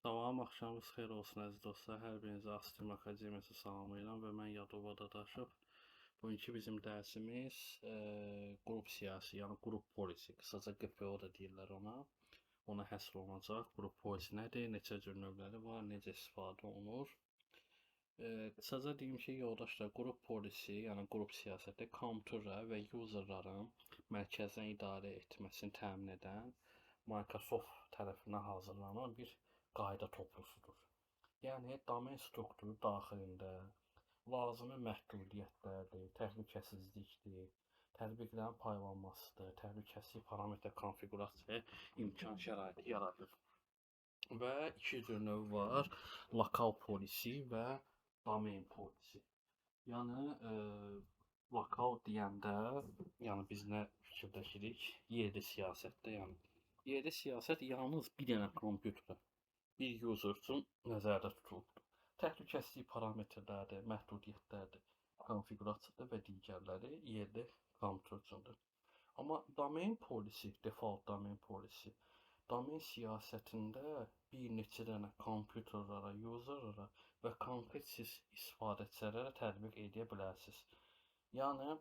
Salam, axşamınız xeyir olsun əziz dostlar. Hər birinizi Astrim Akademiyası salamlayıram və mən Yadova Dadaşov. Bugünkü bizim dərsimiz qrup siyasi, yəni qrup polisi, qısaca QPO da deyirlər ona. Ona həsr olunacaq. Qrup polisi nədir, neçə cür növləri var, necə istifadə olunur. Qısaca deyim ki, yoldaşlar, qrup polisi, yəni qrup siyasəti kompüterə və userların mərkəzdən idarə etməsini təmin edən Microsoft tərəfindən hazırlanan bir qayda toplusudur. Yəni, domen strukturu daxilində lazımi məhdudiyyətlərdir, təhlükəsizlikdir, tətbiqlərin paylanmasıdır, təhlükəsizlik parametr konfiqurasiyaya imkan şəraiti yaradır. Və iki cür növ var, lokal polisi və domen polisi. Yəni, lokal deyəndə, yəni biz nə fikirləşirik? Yerli siyasətdə, yəni yerli siyasət yalnız bir dənə kompüterə, bir user üçün nəzərdə tutulur. Təhlükəsizlik parametrlərdir, məhdudiyyətlərdir, konfiqurasiyadır və digərləri yerli kompüter üçündür. Amma domen polisi, default domen polisi, domen siyasətində bir neçə dənə kompüterlərə, userlərə və konkret siz istifadəçilərə tətbiq edə bilərsiniz. Yəni,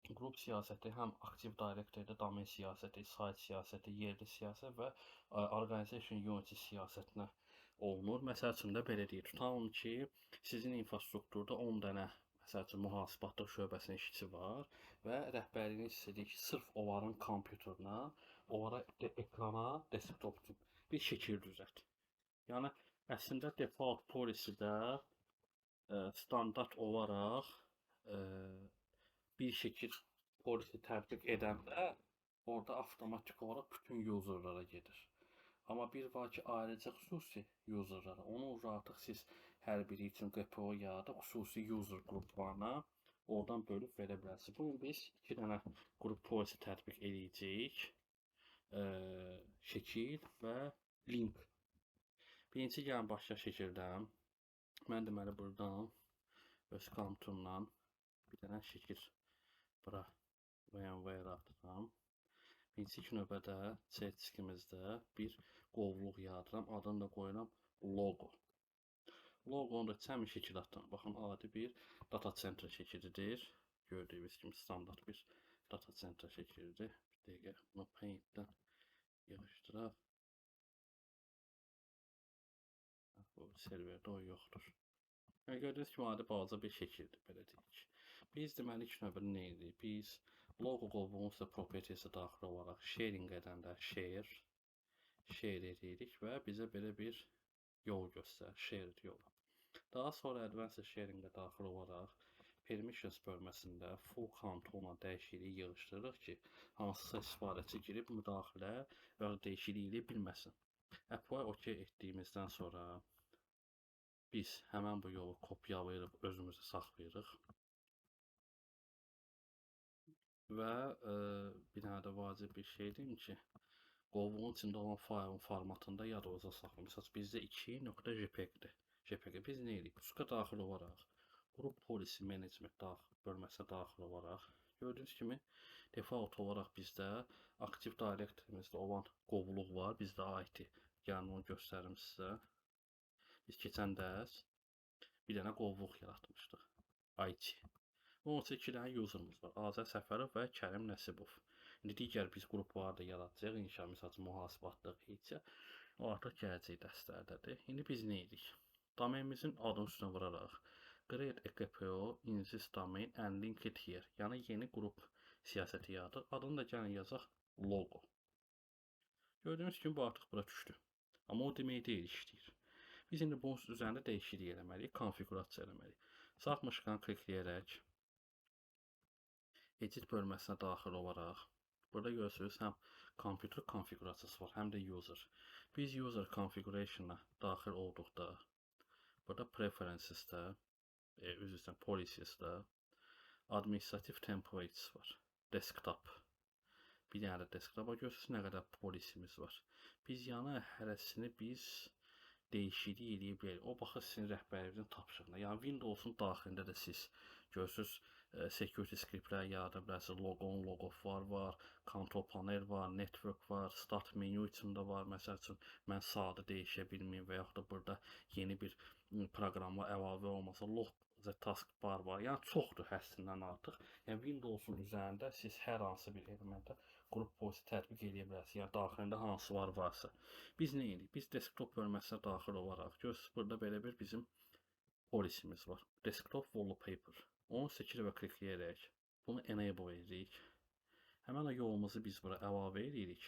qrup siyasəti həm Active Directory-də domen siyasəti, site siyasəti, yerli siyasət və Organization Unity siyasətinə olunur. Məsəl üçün də belə deyir, tutalım ki, sizin infrastrukturda 10 dənə məsəl üçün mühasibatlıq şöbəsinin işçisi var və rəhbərliyiniz istəyir ki, sırf onların kompüterinə, onlara ekrana, desktop üçün bir şəkil düzəlt. Yəni, əslində default polisidə standart olaraq bir şəkil polisi tətbiq edəndə orada avtomatik olaraq bütün userlara gedir. Amma bir var ki, ayrıca xüsusi userlara, onu artıq siz hər biri üçün QPO yaradıb xüsusi user qruplarına oradan bölüb verə bilərsiniz. Bugün biz iki dənə qrup polisi tətbiq edəcəyik. Şəkil və link. Birinci gəlin başlayaq şəkildən. Mən deməli buradan öz kompüterimdən bir dənə şəkil bura VMware yaratıram. Birinci növbədə C diskimizdə bir qovluq yaradıram. Adını da qoyuram logo. Logonun da çəmin şəkil atıram. Baxın, adi bir data center şəkilidir. Gördüyünüz kimi standart bir data center şəkilidir. Bir dəqiqə bunu Paint'dən yığışdıraq. Bu serverdə o yoxdur. Gördüyünüz kimi adi balaca bir şəkildir, belə deyək. Biz deməli ilk növbədə nə edirik? Biz logo qovluğun üstə properties'ə daxil olaraq sharing edəndə share edirik və bizə belə bir yol göstərir, shared yolu. Daha sonra advanced sharing'ə daxil olaraq permissions bölməsində full control-la dəyişikliyi yığışdırırıq ki, hansısa istifadəçi girib müdaxilə və dəyişiklik edə bilməsin. Apply OK etdiyimizdən sonra biz həmən bu yolu kopyalayırıq, özümüzə saxlayırıq. Və bir dənə də vacib bir şey deyim ki, qovluğun içində olan faylın formatında yadınıza saxlayın. Məsələn, bizdə 2.jpg-dir. JPG biz nə edirik? Uska daxil olaraq, qrup polisi management bölməsinə daxil olaraq, gördüyünüz kimi default olaraq bizdə Active Directory-imizdə olan qovluq var. Bizdə IT, yəni onu göstərim sizə. Biz keçən dərs bir dənə qovluq yaratmışdıq. IT. Onun üçün iki dənə user'ımız var. Azər Səfərov və Kərim Nəsibov. İndi digər biz qrupları da yaradacaq. İnşa, misal mühasibatlıq isə o artıq gələcək dərslərdədir. İndi biz nə edirik? Domenimizin adının üstünə vuraraq create a QPO in this domain and link it here. Yəni yeni qrup siyasəti yaradıq. Adını da gəlin yazaq logo. Gördüyünüz kimi bu artıq bura düşdü. Amma o demək deyil işləyir. Biz indi bunun üzərində dəyişiklik eləməliyik, konfigurasiya eləməliyik. Sağ mışqanı klikləyərək Edit bölməsinə daxil olaraq, burada görürsünüz, həm kompüter konfigurasiyası var, həm də user. Biz user configuration-a daxil olduqda, burada preferences-də, üzrə policies-də, administrative templates var, desktop. Bir dənə də desktop-a görürsünüz, nə qədər polisimiz var. Biz yana hərəsini biz dəyişiklik edə bilərik. O baxır sizin rəhbərinizin tapşırığına. Yəni Windows-un daxilində də siz görürsünüz, security scriptlər yarada bilərsiniz. Logon, logof var, control panel var, network var, start menu içində var. Məsəl üçün mən sadə dəyişə bilməyim və yaxud da burada yeni bir proqrama əlavə olmasa log the task bar var. Yəni çoxdur həddindən artıq. Yəni Windows-un üzərində siz hər hansı bir elementə qrup policy tətbiq edə bilərsiniz. Yəni daxilində hansı varsa. Biz nə edirik? Biz desktop bölməsinə daxil olaraq görürsüz burada belə bir bizim polisimiz var. Desktop wallpaper. Onu seçir və klikləyərək bunu enable edirik. Həmin o yolumuzu biz bura əlavə edirik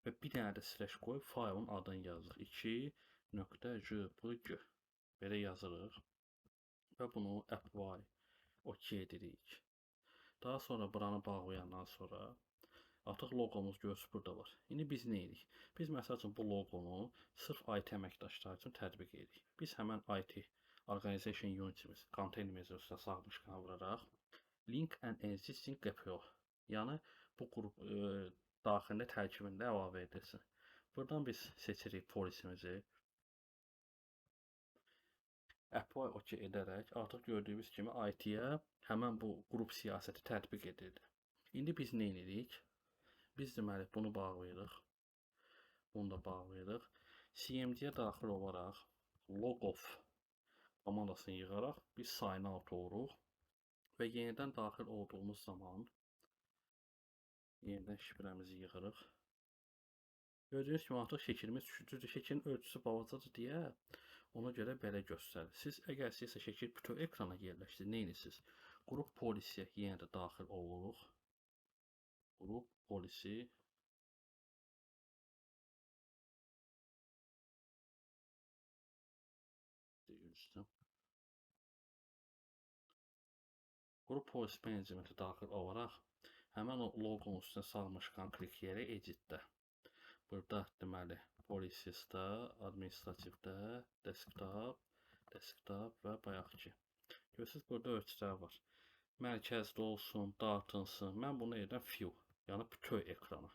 və bir dənə də slash qoyub faylın adını yazırıq. 2.jpg belə yazırıq və bunu apply OK edirik. Daha sonra buranı bağlayandan sonra artıq loqomuz görürsünüz burada var. İndi biz nə edirik? Biz məsəl üçün bu loqonu sırf IT əməkdaşları üçün tətbiq edirik. Biz həmən IT Organization Unitimiz, konteynerimizi üstə sağmışqana vuraraq Link and Existing GPO, yəni bu qrup daxilində tərkibində əlavə edilsin. Buradan biz seçirik polisimizi. Apply OK edərək artıq gördüyünüz kimi IT-yə həmən bu qrup siyasəti tətbiq edildi. İndi biz nə edirik? Biz deməli bunu bağlayırıq. Bunu da bağlayırıq. CMD-yə daxil olaraq logof komandasını yığaraq biz sign out oluruq və yenidən daxil olduğumuz zaman yenidən şifrəmizi yığırıq. Gördüyünüz kimi artıq şəkilimiz düşürdür. Şəkilin ölçüsü balacadır deyə ona görə belə göstərir. Siz əgər sizsə şəkil bütün ekrana yerləşdir, nə edirsiniz? Qrup polisiyə yenə də daxil oluruq. Qrup polisi deyirəm. Qrup polisi menecmenti daxil olaraq həmən o loqonun üstünə salmışqan klikləyərək editdə. Burada deməli polisisdə, administrativdə, desktop və bayaqki. Görürsünüz burada ölçülər var. Mərkəzdə olsun, dartınsın. Mən bunu edirəm view, yəni bütün ekrana.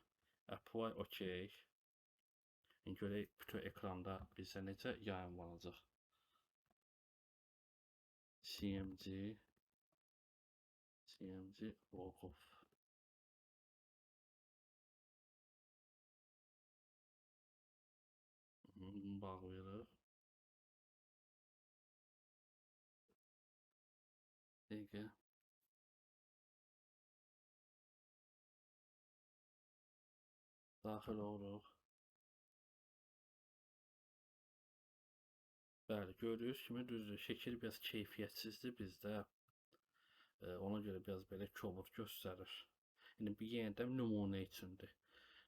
Apply OK. Görək bütün ekranda bizə necə yayınlanacaq. CMD logof. Bağlayırıq. Dəqiqə. Daxil oluruq. Bəli, gördüyünüz kimi düzdür. Şəkil biraz keyfiyyətsizdir bizdə. Ona görə biraz belə kobud göstərir. İndi bir yenidən nümunə üçündür.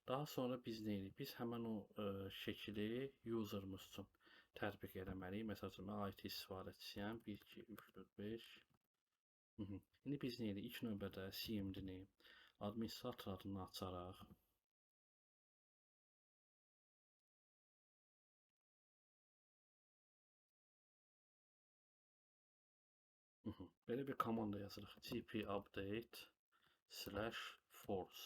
Daha sonra biz nə edirik? Biz həmən o şəkili userımız üçün tətbiq eləməliyik. Məsəl üçün mən IT istifadəçisiyəm. 1, 2, 3, 4, 5. İndi biz nə edirik? İlk növbədə CMD-ni administrator adını açaraq belə bir komanda yazırıq. gp update /force.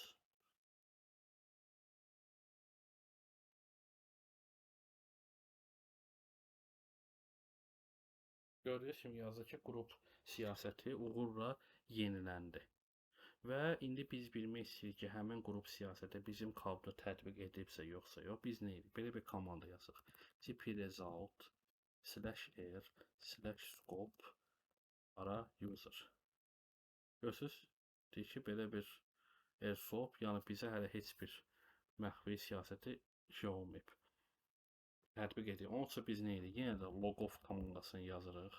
Gördüyünüz kimi yazır ki, qrup siyasəti uğurla yeniləndi. Və indi biz bilmək istəyirik ki, həmin qrup siyasəti bizim kodda tətbiq edibsə yoxsa yox. Biz nə edirik? Belə bir komanda yazırıq. gp result /r/scope ara user. Görürsünüz, deyir ki, belə bir airswap, yəni bizə hələ heç bir məxfi siyasəti olmayıb. Tətbiq edirik. Onun üçün biz nə edirik? Yenə də logof komandasını yazırıq.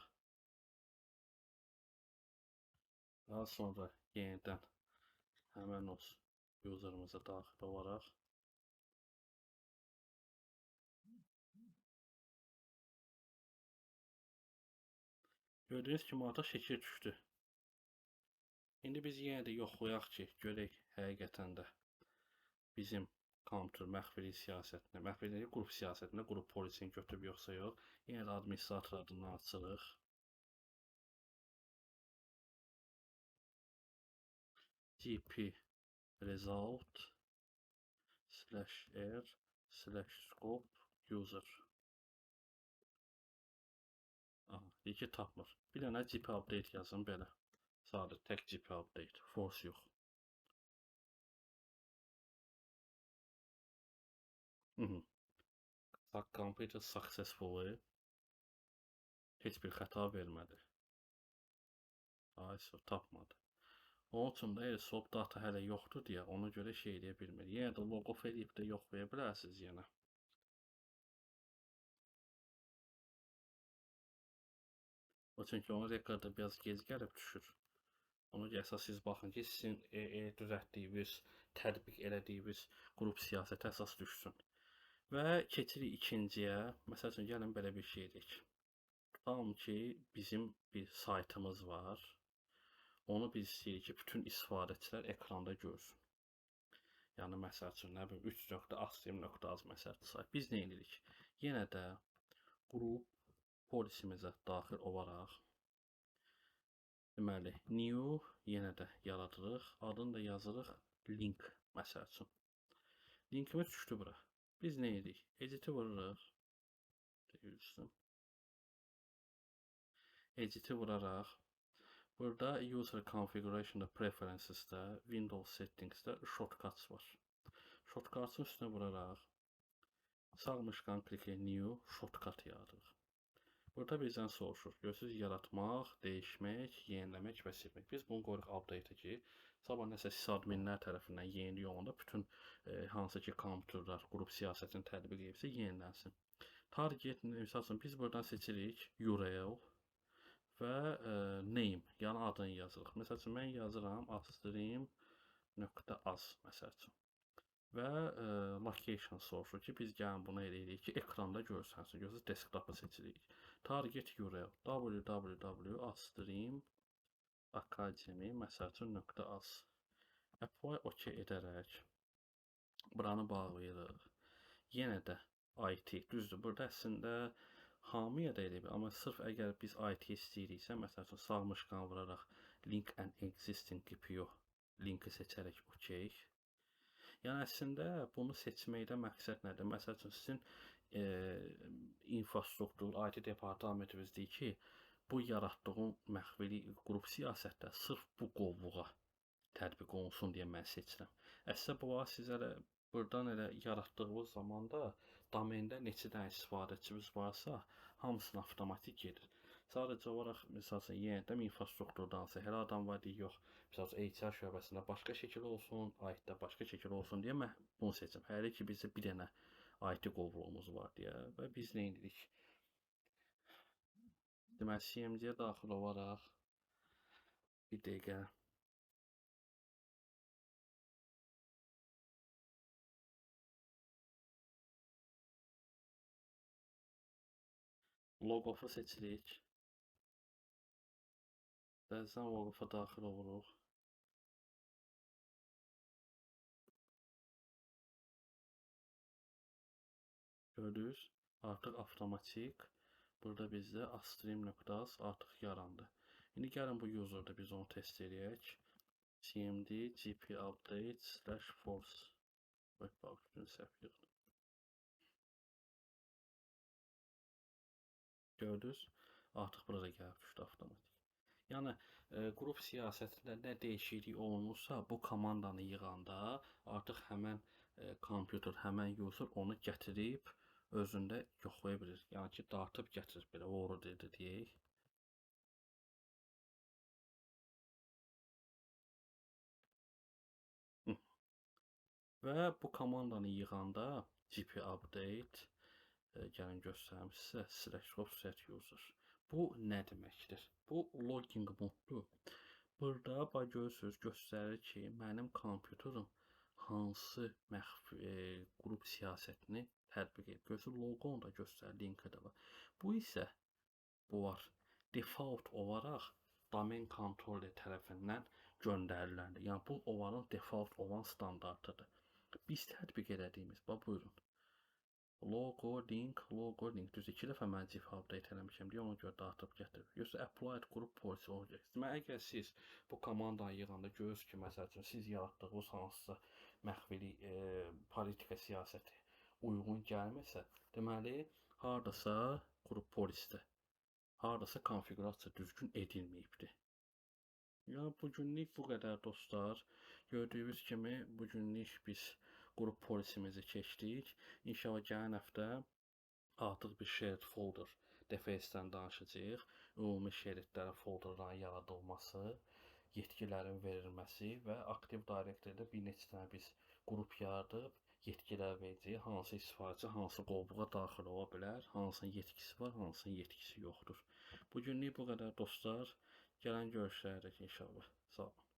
Daha sonra yenidən həmən o userımıza daxil olaraq gördüyünüz kimi artıq şəkil düşdü. İndi biz yenə də yoxlayaq ki, görək həqiqətən də bizim kontur məxfilik siyasətini, məxfilik qrup siyasətində qrup polisini götürüb yoxsa yox. Yenə də administrator adını açırıq. gp result /r/scope user. Aha, deyir ki, tapmır. Bir dənə gp update yazın belə. Sadə tək GP update, force yox. Computer successfully heç bir xəta vermədi. ISO tapmadı. Onun üçün də swap data hələ yoxdur deyə ona görə şey edə bilmir. Yenə də log off edib də yoxlaya bilərsiniz yenə. O çünki onun rekorda biraz gec gəlib düşür. Ona görə əsas siz baxın ki, sizin düzəltdiyiniz, tətbiq elədiyiniz qrup siyasəti əsas düşsün. Və keçirik ikinciyə. Məsəl üçün, gəlin belə bir şey edək. Tutalım ki, bizim bir saytımız var. Onu biz istəyirik ki, bütün istifadəçilər ekranda görsün. Yəni, məsəl üçün, nə bilim, 3.astream.az məsəl sayt. Biz nə edirik? Yenə də qrup polisimizə daxil olaraq, deməli, new yenə də yaradırıq. Adını da yazırıq link, məsəl üçün. Linkimiz düşdü bura. Biz nə edirik? Edit'i vururuq. Edit'i vuraraq, burada user configuration'da preferences'da, Windows settings'da shortcuts var. Shortcuts'ın üstünə vuraraq, sağmışqan kliklə new shortcut yaradırıq. Burada bizdən soruşur. Görürsünüz, yaratmaq, dəyişmək, yeniləmək və silmək. Biz bunu qoyuruq update-ə ki, sabah nəsə sysadminlər tərəfindən yenilik olanda bütün hansı ki kompüterlər qrup siyasətini tətbiq edibsə yenilənsin. Target, misal üçün, biz buradan seçirik URL və name, yəni adını yazırıq. Məsəl üçün, mən yazıram astream.az məsəl üçün. Və location soruşur ki, biz gəlin bunu eləyirik ki, ekranda görsənsin. Görürsünüz, desktop'ı seçirik. Target URL www.astream.academy məsəl üçün .az. Apply OK edərək buranı bağlayırıq. Yenə də IT, düzdür. Burada əslində hamıya da elə bir, amma sırf əgər biz IT istəyiriksə, məsəl üçün sağmışqan vuraraq link and existing GPU linki seçərək OK. Yəni, əslində, bunu seçməkdə məqsəd nədir? Məsəl üçün, sizin infrastruktur, IT departamentiniz deyir ki, bu yaratdığım məxfili qrup siyasətdə sırf bu qovluğa tətbiq olunsun deyə mən seçirəm. Əslində, bunlar siz elə buradan elə yaratdığınız zaman da domendə neçə dənə istifadəçimiz varsa, hamısını avtomatik gedir. Sadəcə olaraq, misal üçün, yenə də infrastrukturdansa, hər adam var deyir, yox, misal üçün, HR şöbəsində başqa şəkil olsun, IT-də başqa şəkil olsun deyə mən bunu seçim. Hələ ki, bizdə bir dənə IT qovluğumuz var deyə və biz nə edirik? Deməli, CMD-yə daxil olaraq bir dəqiqə logofu seçirik. Dəzdən logofa daxil oluruq. Gördünüz, artıq avtomatik burada bizdə astream.az artıq yarandı. İndi gəlin bu user'da biz onu test edək. CMD GP update /force gördünüz, artıq burada gəlib düşdü avtomatik. Yəni, qrup siyasətində nə dəyişiklik olunursa, bu komandanı yığanda artıq həmən kompüter, həmən user onu gətirib özündə yoxlaya bilir. Yəni ki, dartıb gətirir belə, doğru dedi deyək. Və bu komandanı yığanda GP update, gəlin göstərim sizə /set user. Bu nə deməkdir? Bu logging moddur. Burada görürsünüz, göstərir ki, mənim kompüterim hansı qrup siyasətini tətbiq edir. Görürsünüz, loqonu da göstərir, linki də var. Bu isə bu var. Default olaraq domen kontroller tərəfindən göndəriləndi. Yəni, bu onların default olan standartıdır. Biz tətbiq elədiyimiz, buyurun. Logo, link, düz 2 dəfə mən GP update eləmişəm deyə ona görə dartıb gətirir. Yoxsa applied qrup policy olacaq. Deməli, əgər siz bu komandanı yığanda görürsünüz ki, məsəl üçün, siz yaratdığınız hansısa məxfili politika siyasəti uyğun gəlmirsə, deməli, haradasa qrup polisdə, haradasa konfigurasiya düzgün edilməyibdir. Ya bugünlük bu qədər dostlar. Gördüyünüz kimi bugünlük biz qrup polisimizi keçdik. İnşallah gələn həftə artıq bir shared folder DFS-dən danışacağıq. Ümumi şeritlərin folderların yaradılması, yetkilərin verilməsi və aktiv direktorda bir neçə dənə biz qrup yaradıb yetkilər verəcəyik. Hansı istifaçı hansı qovluğa daxil ola bilər, hansının yetkisi var, hansının yetkisi yoxdur. Bugünlük bu qədər dostlar. Gələn görüşlərə dək inşallah. Sağ olun.